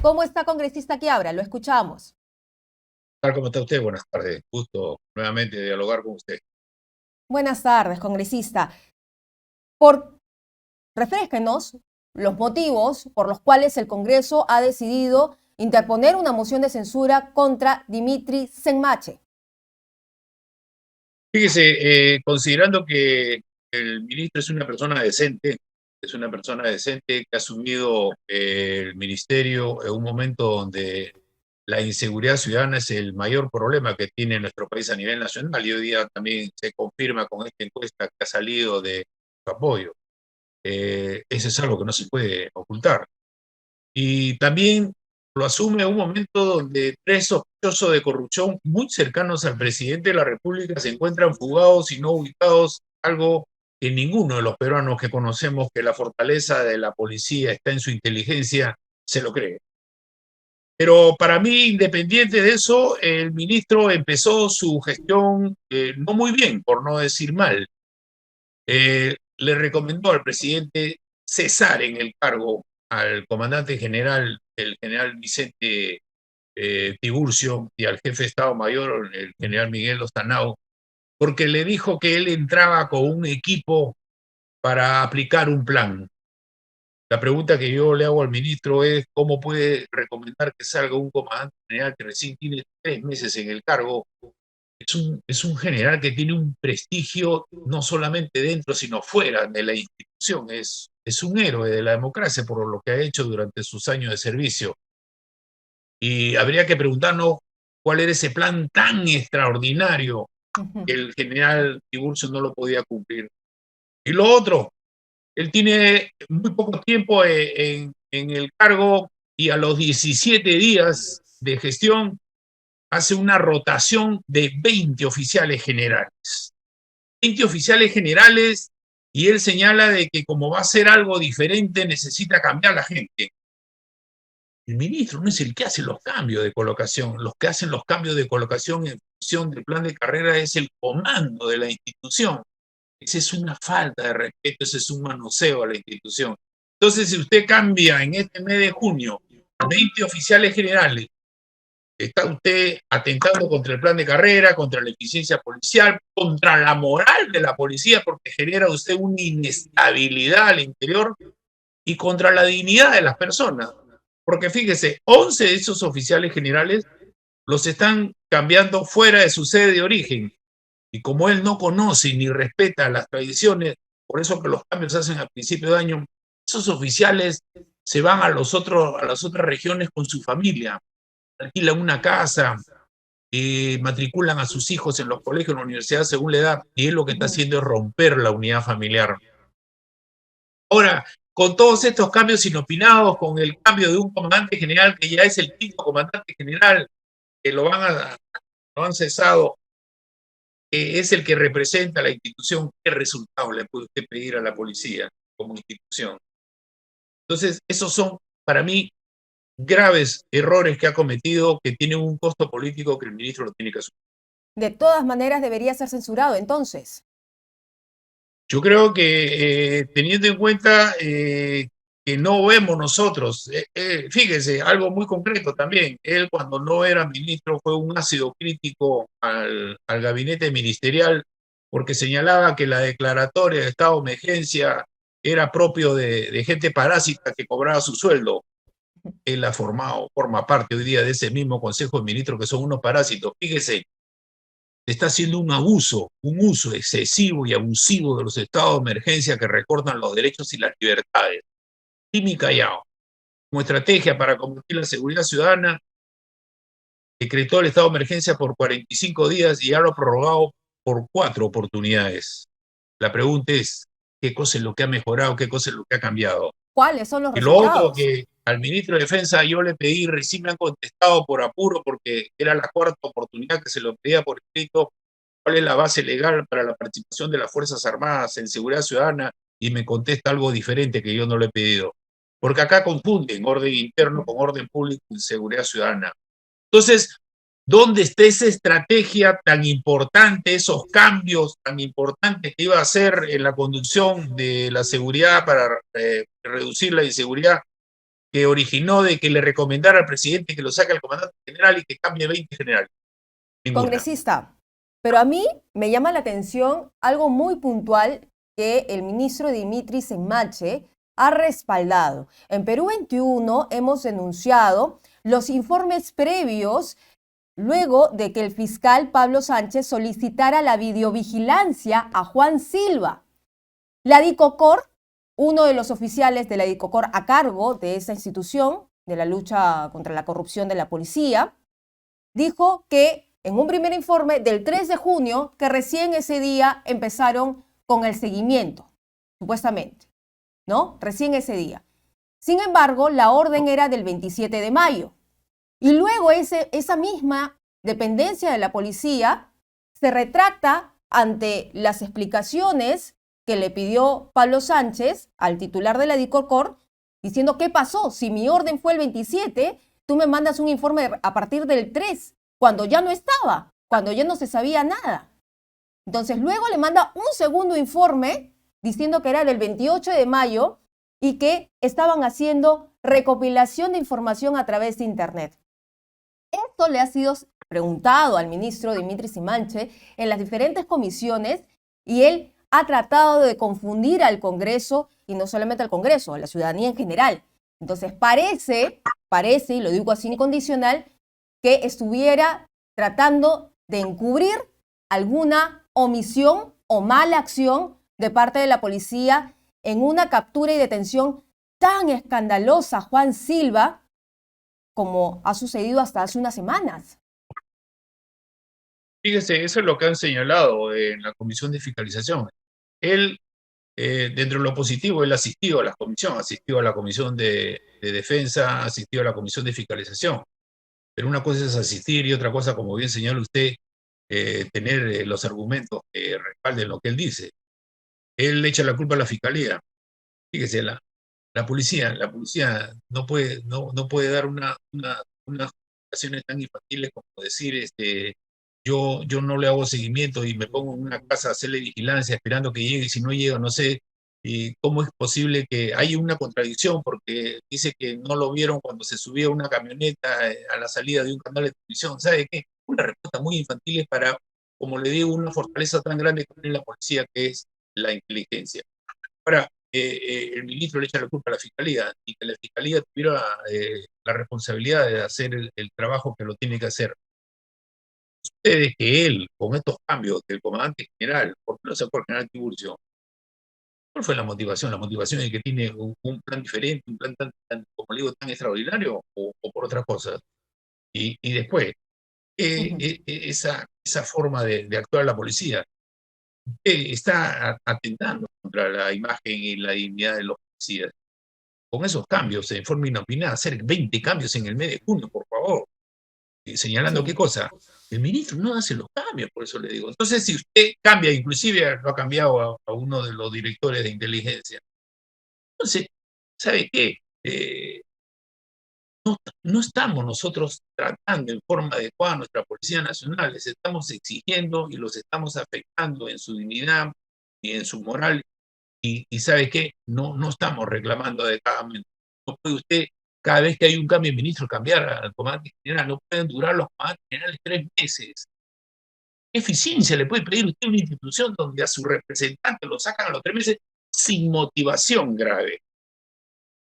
¿Cómo está, congresista Quiabra? Lo escuchamos. Tal como está usted, buenas tardes. Gusto nuevamente dialogar con usted. Buenas tardes, congresista. Por Refrésquenos los motivos por los cuales el Congreso ha decidido interponer una moción de censura contra Dimitri Senmache. Fíjese, considerando que el ministro es una persona decente que ha asumido el ministerio en un momento donde la inseguridad ciudadana es el mayor problema que tiene nuestro país a nivel nacional y hoy día también se confirma con esta encuesta que ha salido de su apoyo. Eso es algo que no se puede ocultar. Y también lo asume en un momento donde tres sospechosos de corrupción muy cercanos al presidente de la República se encuentran fugados y no ubicados, algo que ninguno de los peruanos que conocemos que la fortaleza de la policía está en su inteligencia se lo cree. Pero para mí, independiente de eso, el ministro empezó su gestión no muy bien, por no decir mal. Le recomendó al presidente cesar en el cargo al comandante general, el general Vicente Tiburcio, y al jefe de Estado Mayor, el general Miguel Ostanao, porque le dijo que él entraba con un equipo para aplicar un plan. La pregunta que yo le hago al ministro es cómo puede recomendar que salga un comandante general que recién tiene 3 meses en el cargo. Es un general que tiene un prestigio no solamente dentro, sino fuera de la institución. Es un héroe de la democracia por lo que ha hecho durante sus años de servicio. Y habría que preguntarnos cuál era ese plan tan extraordinario que el general Tiburcio no lo podía cumplir. Y lo otro, él tiene muy poco tiempo en el cargo y a los 17 días de gestión hace una rotación de 20 oficiales generales. 20 oficiales generales y él señala de que como va a ser algo diferente necesita cambiar la gente. El ministro no es el que hace los cambios de colocación, los que hacen los cambios de colocación en función del plan de carrera es el comando de la institución. Esa es una falta de respeto, ese es un manoseo a la institución. Entonces, si usted cambia en este mes de junio a 20 oficiales generales, está usted atentando contra el plan de carrera, contra la eficiencia policial, contra la moral de la policía, porque genera usted una inestabilidad al interior y contra la dignidad de las personas. Porque fíjese, 11 de esos oficiales generales los están cambiando fuera de su sede de origen. Y como él no conoce ni respeta las tradiciones, por eso que los cambios se hacen a principio de año, esos oficiales se van a las otras regiones con su familia, alquilan una casa, matriculan a sus hijos en los colegios, en la universidad según la edad, y él lo que está haciendo es romper la unidad familiar. Ahora, con todos estos cambios inopinados, con el cambio de un comandante general que ya es el quinto comandante general, que lo han cesado, es el que representa a la institución, ¿qué resultado le puede usted pedir a la policía como institución? Entonces, esos son, para mí, graves errores que ha cometido, que tienen un costo político que el ministro lo tiene que asumir. De todas maneras, debería ser censurado, entonces. Yo creo que teniendo en cuenta que no vemos nosotros, fíjese, algo muy concreto también, él cuando no era ministro fue un ácido crítico al gabinete ministerial porque señalaba que la declaratoria de estado de emergencia era propio de gente parásita que cobraba su sueldo. Él ha formado, forma parte hoy día de ese mismo Consejo de Ministros que son unos parásitos. Fíjese, está haciendo un uso excesivo y abusivo de los estados de emergencia que recortan los derechos y las libertades. Timi Callao, como estrategia para combatir la seguridad ciudadana, decretó el estado de emergencia por 45 días y ya lo ha prorrogado por 4 oportunidades. La pregunta es, ¿qué cosa es lo que ha mejorado? ¿Qué cosa es lo que ha cambiado? ¿Cuáles son los Y lo otro resultados? que al ministro de Defensa yo le pedí, recién me han contestado por apuro porque era la cuarta oportunidad que se lo pedía por escrito, cuál es la base legal para la participación de las Fuerzas Armadas en seguridad ciudadana y me contesta algo diferente que yo no le he pedido. Porque acá confunden orden interno con orden público y seguridad ciudadana. Entonces, ¿dónde está esa estrategia tan importante, esos cambios tan importantes que iba a hacer en la conducción de la seguridad para reducir la inseguridad? que originó de que le recomendara al presidente que lo saque al comandante general y que cambie 20 generales? Ninguna. Congresista, pero a mí me llama la atención algo muy puntual que el ministro Dimitris Enmache ha respaldado. En Perú 21 hemos denunciado los informes previos luego de que el fiscal Pablo Sánchez solicitara la videovigilancia a Juan Silva. La DICOCOR, uno de los oficiales de la DICOCOR a cargo de esa institución, de la lucha contra la corrupción de la policía, dijo que en un primer informe del 3 de junio, que recién ese día empezaron con el seguimiento, supuestamente, ¿no? Recién ese día. Sin embargo, la orden era del 27 de mayo. Y luego esa misma dependencia de la policía se retracta ante las explicaciones que le pidió Pablo Sánchez al titular de la DICOCOR, diciendo, ¿qué pasó? Si mi orden fue el 27, tú me mandas un informe a partir del 3, cuando ya no estaba, cuando ya no se sabía nada. Entonces luego le manda un segundo informe diciendo que era del 28 de mayo y que estaban haciendo recopilación de información a través de Internet. Esto le ha sido preguntado al ministro Dimitris Enmache en las diferentes comisiones y él ha tratado de confundir al Congreso, y no solamente al Congreso, a la ciudadanía en general. Entonces parece, y lo digo así incondicional, que estuviera tratando de encubrir alguna omisión o mala acción de parte de la policía en una captura y detención tan escandalosa a Juan Silva como ha sucedido hasta hace unas semanas. Fíjese, eso es lo que han señalado en la Comisión de Fiscalización. Él, dentro de lo positivo, él asistió a la comisión, asistió a la Comisión de Defensa, asistió a la Comisión de Fiscalización. Pero una cosa es asistir y otra cosa, como bien señala usted, tener los argumentos que respalden lo que él dice. Él le echa la culpa a la Fiscalía. Fíjese, la policía no puede dar unas justificaciones tan infantiles como decir, yo no le hago seguimiento y me pongo en una casa a hacerle vigilancia esperando que llegue, y si no llega, no sé. ¿Y cómo es posible que hay una contradicción? Porque dice que no lo vieron cuando se subía a una camioneta a la salida de un canal de televisión. ¿Sabe qué? Una respuesta muy infantil para, como le digo, una fortaleza tan grande que tiene la policía, que es la inteligencia. Ahora, el ministro le echa la culpa a la Fiscalía y que la Fiscalía tuviera la responsabilidad de hacer el trabajo que lo tiene que hacer. Ustedes que él, con estos cambios del comandante general, ¿por qué no se acuerda el general Tiburcio? ¿Cuál fue la motivación? ¿La motivación es que tiene un plan diferente, un plan tan, como le digo, tan extraordinario, o por otras cosas? Y después, esa forma de actuar la policía está atentando contra la imagen y la dignidad de los policías. Con esos cambios, en forma inopinada, hacer 20 cambios en el mes de junio, por favor. Señalando qué cosa. El ministro no hace los cambios, por eso le digo. Entonces, si usted cambia, inclusive lo ha cambiado a uno de los directores de inteligencia, entonces, ¿sabe qué? No estamos nosotros tratando en forma adecuada a nuestra Policía Nacional, les estamos exigiendo y los estamos afectando en su dignidad y en su moral, y ¿sabe qué? No estamos reclamando adecuadamente. No puede usted, cada vez que hay un cambio de ministro, cambiar al comandante general. No pueden durar los comandantes generales 3 meses. ¿Qué eficiencia le puede pedir usted a una institución donde a su representante lo sacan a los 3 meses sin motivación grave?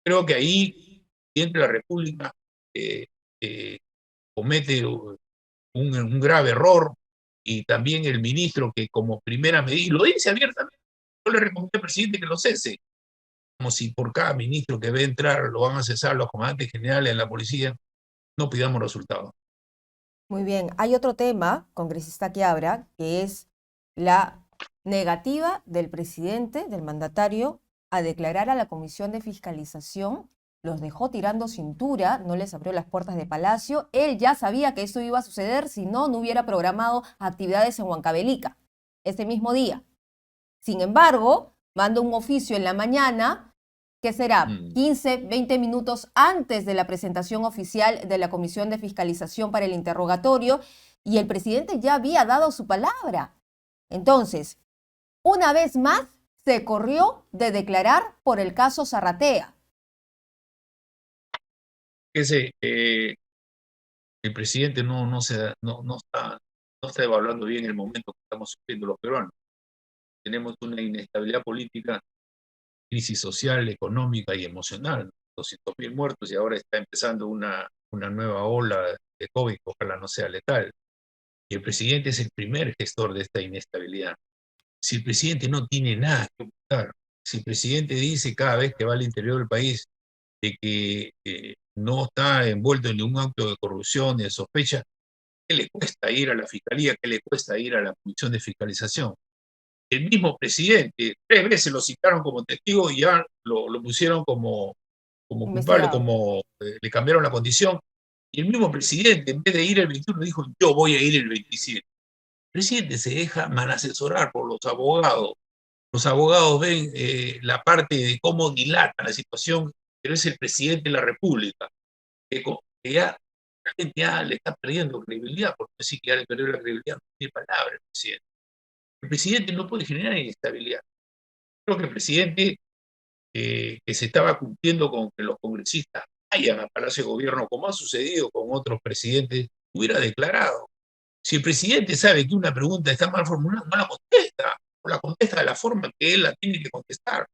Creo que ahí, el presidente de la República comete un grave error, y también el ministro, que como primera medida, y lo dice abiertamente, yo le recomendé al presidente que lo cese, como si por cada ministro que ve entrar lo van a cesar los comandantes generales de la policía. No pidamos resultados. Muy bien, hay otro tema, congresista Quiabra, que es la negativa del presidente, del mandatario, a declarar a la Comisión de Fiscalización. Los dejó tirando cintura, no les abrió las puertas de Palacio. Él ya sabía que esto iba a suceder, si no, no hubiera programado actividades en Huancavelica ese mismo día. Sin embargo, manda un oficio en la mañana, que será 15, 20 minutos antes de la presentación oficial de la Comisión de Fiscalización para el interrogatorio, y el presidente ya había dado su palabra. Entonces, una vez más, se corrió de declarar por el caso Zarratea. Fíjese, el presidente no está evaluando bien el momento que estamos sufriendo los peruanos. Tenemos una inestabilidad política, crisis social, económica y emocional. 200.000 muertos y ahora está empezando una nueva ola de COVID, ojalá no sea letal. Y el presidente es el primer gestor de esta inestabilidad. Si el presidente no tiene nada que ocultar, si el presidente dice cada vez que va al interior del país de que no está envuelto en ningún acto de corrupción ni de sospecha, ¿qué le cuesta ir a la fiscalía? ¿Qué le cuesta ir a la comisión de fiscalización? El mismo presidente, 3 veces lo citaron como testigo y ya lo pusieron como culpable, Investigado. le cambiaron la condición. Y el mismo presidente, en vez de ir el 21, dijo, yo voy a ir el 27. El presidente se deja mal asesorar por los abogados. Los abogados ven la parte de cómo dilata la situación, pero es el presidente de la República, que ya la gente ya le está perdiendo credibilidad, porque decir que ya le perdió la credibilidad, no tiene palabra el presidente. El presidente no puede generar inestabilidad. Creo que el presidente, que se estaba cumpliendo con que los congresistas vayan a Palacio de Gobierno, como ha sucedido con otros presidentes, hubiera declarado. Si el presidente sabe que una pregunta está mal formulada, no la contesta, o la contesta de la forma que él la tiene que contestar.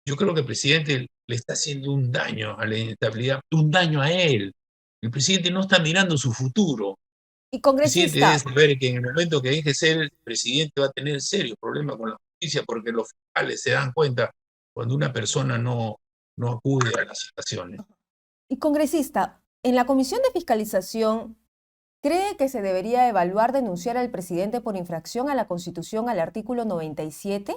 Yo creo que el presidente le está haciendo un daño a la inestabilidad, un daño a él. El presidente no está mirando su futuro. Y El presidente debe congresista, saber que en el momento que deje de ser el presidente va a tener serios problemas con la justicia, porque los fiscales se dan cuenta cuando una persona no acude a las citaciones. en la comisión de fiscalización, ¿cree que se debería evaluar denunciar al presidente por infracción a la Constitución al artículo 97?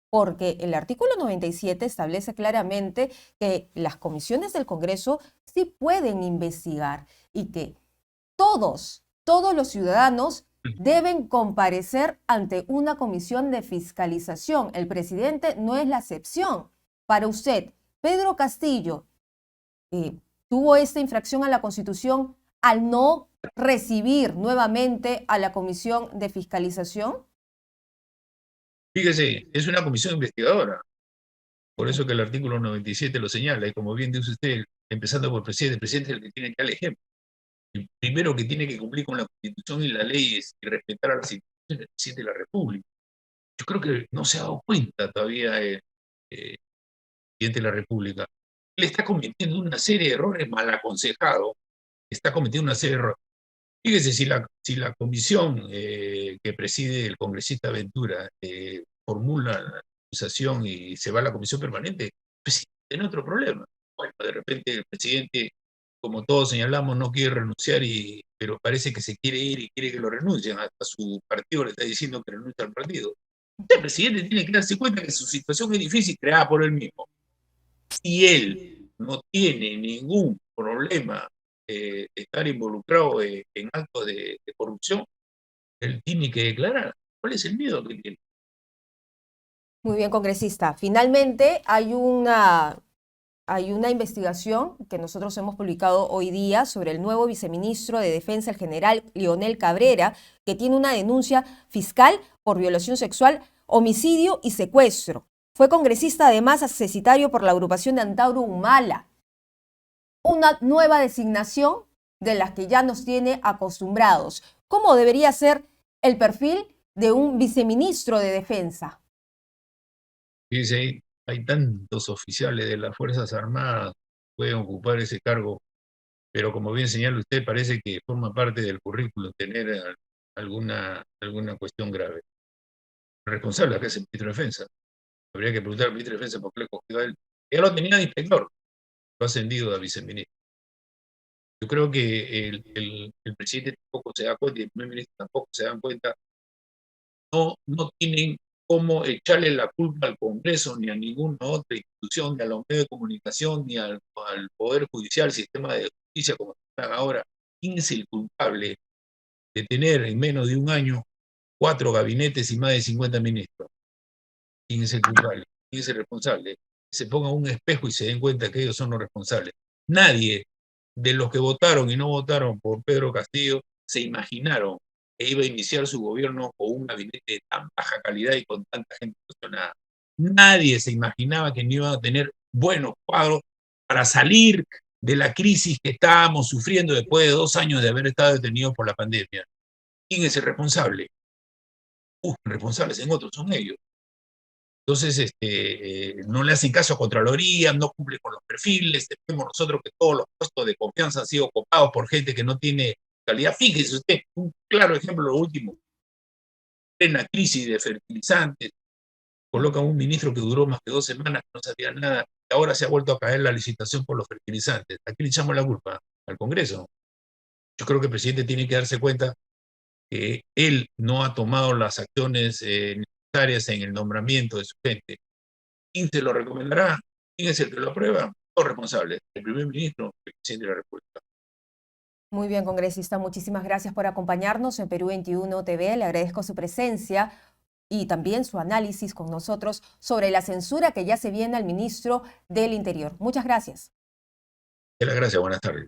Porque el artículo 97 establece claramente que las comisiones del Congreso sí pueden investigar y que todos los ciudadanos deben comparecer ante una comisión de fiscalización. El presidente no es la excepción. Para usted, Pedro Castillo tuvo esta infracción a la Constitución al no recibir nuevamente a la comisión de fiscalización. Fíjese, es una comisión investigadora, por eso que el artículo 97 lo señala, y como bien dice usted, empezando por el presidente es el que tiene que dar el ejemplo. El primero que tiene que cumplir con la Constitución y la ley y respetar a las instituciones del presidente de la República. Yo creo que no se ha dado cuenta todavía el presidente de la República. Él está cometiendo una serie de errores mal aconsejados, está cometiendo una serie de errores. Fíjese, si la comisión que preside el congresista Ventura formula la acusación y se va a la comisión permanente, pues tiene otro problema. Bueno, de repente el presidente, como todos señalamos, no quiere renunciar, pero parece que se quiere ir y quiere que lo renuncien. Hasta su partido le está diciendo que renuncie al partido. El presidente tiene que darse cuenta que su situación es difícil, creada por él mismo. Si él no tiene ningún problema de estar involucrado en actos de corrupción, él tiene que declarar. ¿Cuál es el miedo que tiene? Muy bien, congresista. Finalmente, hay una investigación que nosotros hemos publicado hoy día sobre el nuevo viceministro de Defensa, el general Leonel Cabrera, que tiene una denuncia fiscal por violación sexual, homicidio y secuestro. Fue congresista además accesitario por la agrupación de Antauro Humala. Una nueva designación de las que ya nos tiene acostumbrados. ¿Cómo debería ser el perfil de un viceministro de Defensa? Dice, hay tantos oficiales de las Fuerzas Armadas que pueden ocupar ese cargo, pero como bien señala usted, parece que forma parte del currículum tener alguna cuestión grave. El responsable acá es el ministro de Defensa. Habría que preguntar al ministro de Defensa por qué le cogió a él. Ya lo tenía de inspector, lo ha ascendido a viceministro. Yo creo que el presidente tampoco se da cuenta y el primer ministro tampoco se dan cuenta. No tienen cómo echarle la culpa al Congreso ni a ninguna otra institución, ni a los medios de comunicación, ni al Poder Judicial, sistema de justicia como están ahora. ¿Quién es el culpable de tener en menos de un año 4 gabinetes y más de 50 ministros? ¿Quién es el culpable? ¿Quién es el responsable? Que se pongan un espejo y se den cuenta que ellos son los responsables. Nadie de los que votaron y no votaron por Pedro Castillo se imaginaron que iba a iniciar su gobierno con un gabinete de tan baja calidad y con tanta gente cuestionada. Nadie se imaginaba que no iban a tener buenos cuadros para salir de la crisis que estábamos sufriendo después de 2 años de haber estado detenidos por la pandemia. ¿Quién es el responsable? Responsables en otros son ellos. Entonces, no le hacen caso a Contraloría, no cumple con los perfiles, vemos nosotros que todos los puestos de confianza han sido ocupados por gente que no tiene calidad. Fíjese usted, un claro ejemplo, lo último, en la crisis de fertilizantes, colocan un ministro que duró más de 2 semanas, que no sabía nada, y ahora se ha vuelto a caer la licitación por los fertilizantes. ¿A quién le echamos la culpa? Al Congreso. Yo creo que el presidente tiene que darse cuenta que él no ha tomado las acciones necesarias en el nombramiento de su gente. ¿Quién se lo recomendará? ¿Quién es el que lo aprueba? Los responsables, el primer ministro, el presidente de la República. Muy bien, congresista, muchísimas gracias por acompañarnos en Perú 21 TV. Le agradezco su presencia y también su análisis con nosotros sobre la censura que ya se viene al ministro del Interior. Muchas gracias. Gracias, buenas tardes.